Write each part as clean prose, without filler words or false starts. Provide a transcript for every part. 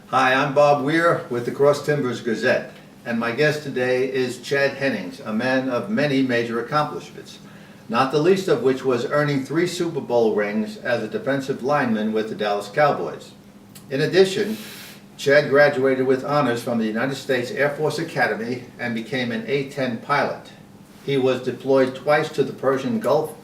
Hi, I'm Bob Weir with the Cross Timbers Gazette, and my guest today is Chad Hennings, a man of many major accomplishments, not the least of which was earning 3 Super Bowl rings as a defensive lineman with the Dallas Cowboys. In addition, Chad graduated with honors from the United States Air Force Academy and became an A-10 pilot. He was deployed twice to the Persian Gulf,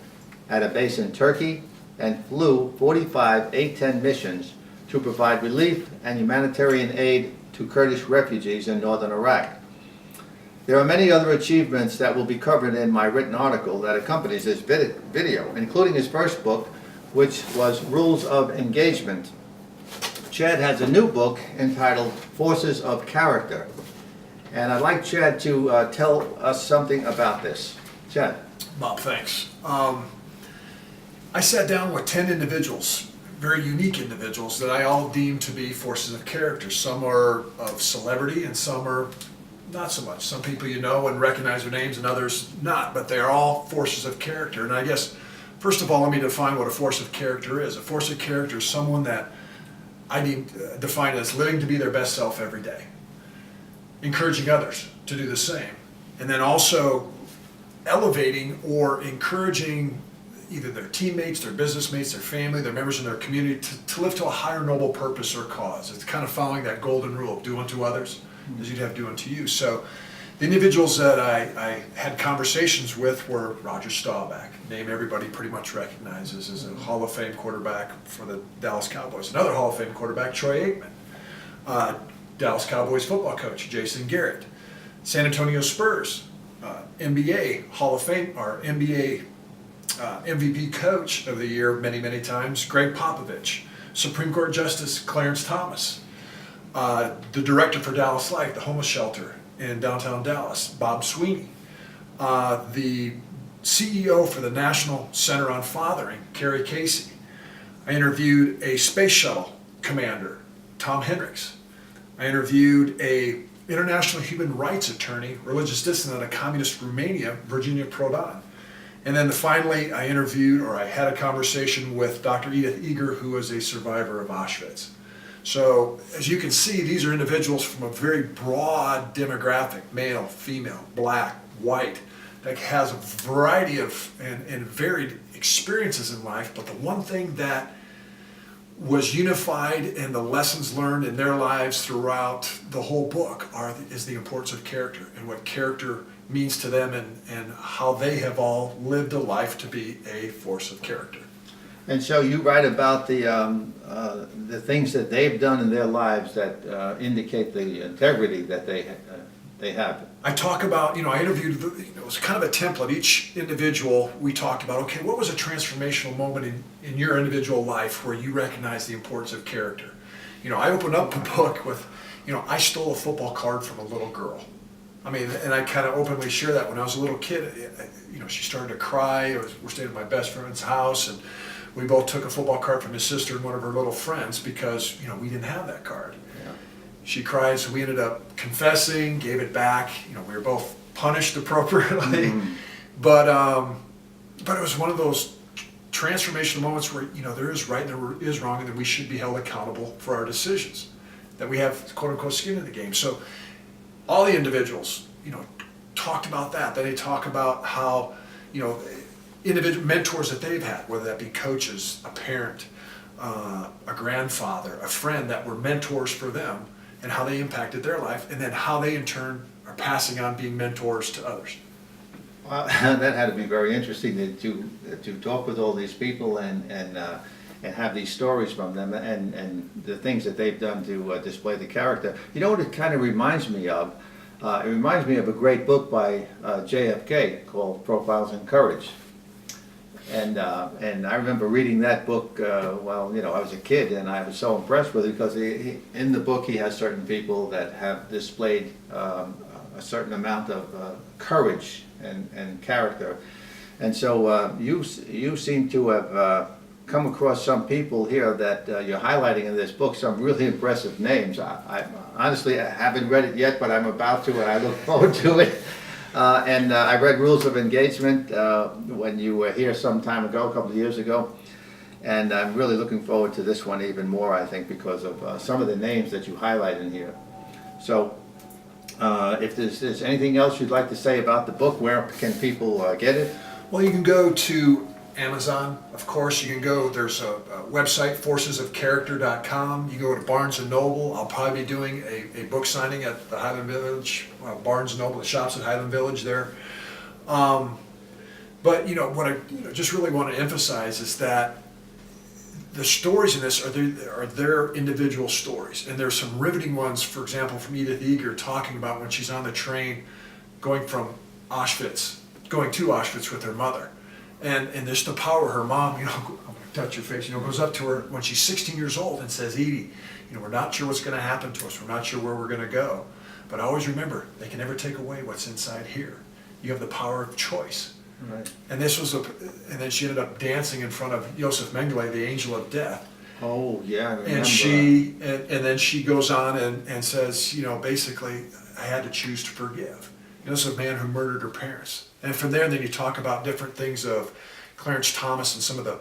at a base in Turkey, and flew 45 A-10 missions to provide relief and humanitarian aid to Kurdish refugees in northern Iraq. There are many other achievements that will be covered in my written article that accompanies this video, including his first book, which was Rules of Engagement. Chad has a new book entitled Forces of Character, and I'd like Chad to tell us something about this. Chad. Bob, thanks. I sat down with 10 individuals, very unique individuals that I all deem to be forces of character. Some are of celebrity and some are not so much. Some people you know and recognize their names and others not, but they are all forces of character. And I guess, first of all, let me define what a force of character is. A force of character is someone that I define as living to be their best self every day, encouraging others to do the same, and then also elevating or encouraging either their teammates, their business mates, their family, their members in their community to live to a higher noble purpose or cause. It's kind of following that golden rule of do unto others as you'd have do unto you. So the individuals that I had conversations with were Roger Staubach, name everybody pretty much recognizes as a Hall of Fame quarterback for the Dallas Cowboys. Another Hall of Fame quarterback, Troy Aikman. Dallas Cowboys football coach, Jason Garrett. San Antonio Spurs, NBA Hall of Fame, or NBA MVP coach of the year many times, Greg Popovich. Supreme Court Justice Clarence Thomas. The director for Dallas Life, the homeless shelter in downtown Dallas, Bob Sweeney. The CEO for the National Center on Fathering, Carrie Casey. I interviewed a space shuttle commander, Tom Hennings. I interviewed a international human rights attorney, religious dissident of communist Romania, Virginia Prodan. And then finally, I had a conversation with Dr. Edith Eger, who is a survivor of Auschwitz. So, as you can see, these are individuals from a very broad demographic, male, female, black, white, that has a variety of and varied experiences in life, but the one thing that was unified and the lessons learned in their lives throughout the whole book is the importance of character and what character means to them and how they have all lived a life to be a force of character. And so you write about the things that they've done in their lives that indicate the integrity that they have. I talk about, I interviewed, it was kind of a template. Each individual, we talked about, okay, what was a transformational moment in your individual life where you recognize the importance of character? I opened up the book with, I stole a football card from a little girl. And I kind of openly share that when I was a little kid. She started to cry. We're staying at my best friend's house, and we both took a football card from his sister and one of her little friends because, we didn't have that card. Yeah. She cried, so we ended up confessing, gave it back. We were both punished appropriately. Mm-hmm. But it was one of those transformational moments where, there is right and there is wrong, and that we should be held accountable for our decisions, that we have, quote-unquote, skin in the game. So all the individuals, talked about that. Then they talk about how, individual mentors that they've had, whether that be coaches, a parent, a grandfather, a friend that were mentors for them, and how they impacted their life, and then how they in turn are passing on being mentors to others. Well, that had to be very interesting to talk with all these people and have these stories from them and the things that they've done to display the character. You know what it kind of reminds me of? It reminds me of a great book by JFK called Profiles in Courage. And I remember reading that book, I was a kid, and I was so impressed with it because in the book he has certain people that have displayed a certain amount of courage and character. And so you seem to have come across some people here that you're highlighting in this book, some really impressive names. I honestly haven't read it yet, but I'm about to, and I look forward to it. I read Rules of Engagement when you were here some time ago, a couple of years ago. And I'm really looking forward to this one even more, I think, because of some of the names that you highlight in here. So if there's anything else you'd like to say about the book, where can people get it? Well, you can go to Amazon, of course. You can go, there's a website, forcesofcharacter.com. You go to Barnes & Noble. I'll probably be doing a book signing at the Highland Village, Barnes & Noble, the shops at Highland Village there. But what I just really want to emphasize is that the stories in this are their individual stories, and there's some riveting ones. For example, from Edith Eger talking about when she's on the train going to Auschwitz with her mother, and just the power of her mom. I'm gonna touch your face. Goes up to her when she's 16 years old and says, "Edie, we're not sure what's going to happen to us. We're not sure where we're going to go, but always remember, they can never take away what's inside here. You have the power of choice." Right. And and then she ended up dancing in front of Joseph Mengele, the angel of death. Oh, yeah, I remember. And then she goes on and says, basically, I had to choose to forgive. This is a man who murdered her parents. And from there, then you talk about different things of Clarence Thomas and some of the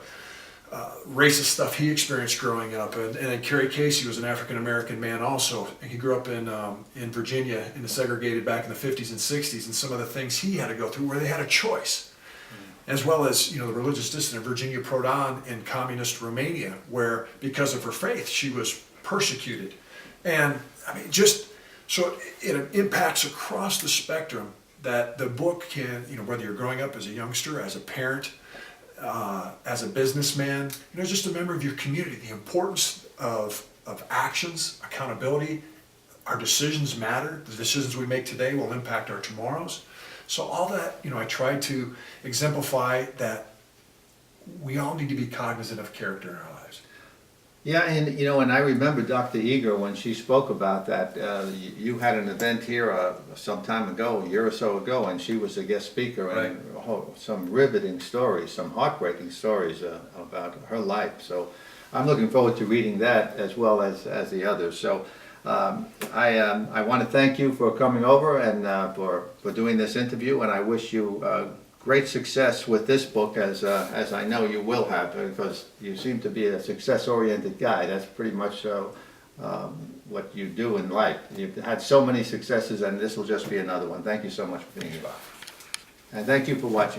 racist stuff he experienced growing up. And then Kerry Casey was an African-American man also. And he grew up in Virginia in the segregated back in the 50s and 60s, and some of the things he had to go through where they had a choice. As well as, the religious dissident Virginia Prodan in communist Romania, where because of her faith, she was persecuted. And so it impacts across the spectrum that the book can, whether you're growing up as a youngster, as a parent, as a businessman, just a member of your community, the importance of actions, accountability. Our decisions matter. The decisions we make today will impact our tomorrows. So all that, I tried to exemplify that we all need to be cognizant of character in our lives. Yeah, and I remember Dr. Eger, when she spoke about that, you had an event here some time ago, a year or so ago, and she was a guest speaker, Right. and some riveting stories, some heartbreaking stories about her life. So I'm looking forward to reading that as well as the others. So I want to thank you for coming over and for doing this interview, and I wish you great success with this book, as I know you will have, because you seem to be a success-oriented guy. That's pretty much what you do in life. You've had so many successes, and this will just be another one. Thank you so much for being here. And thank you for watching.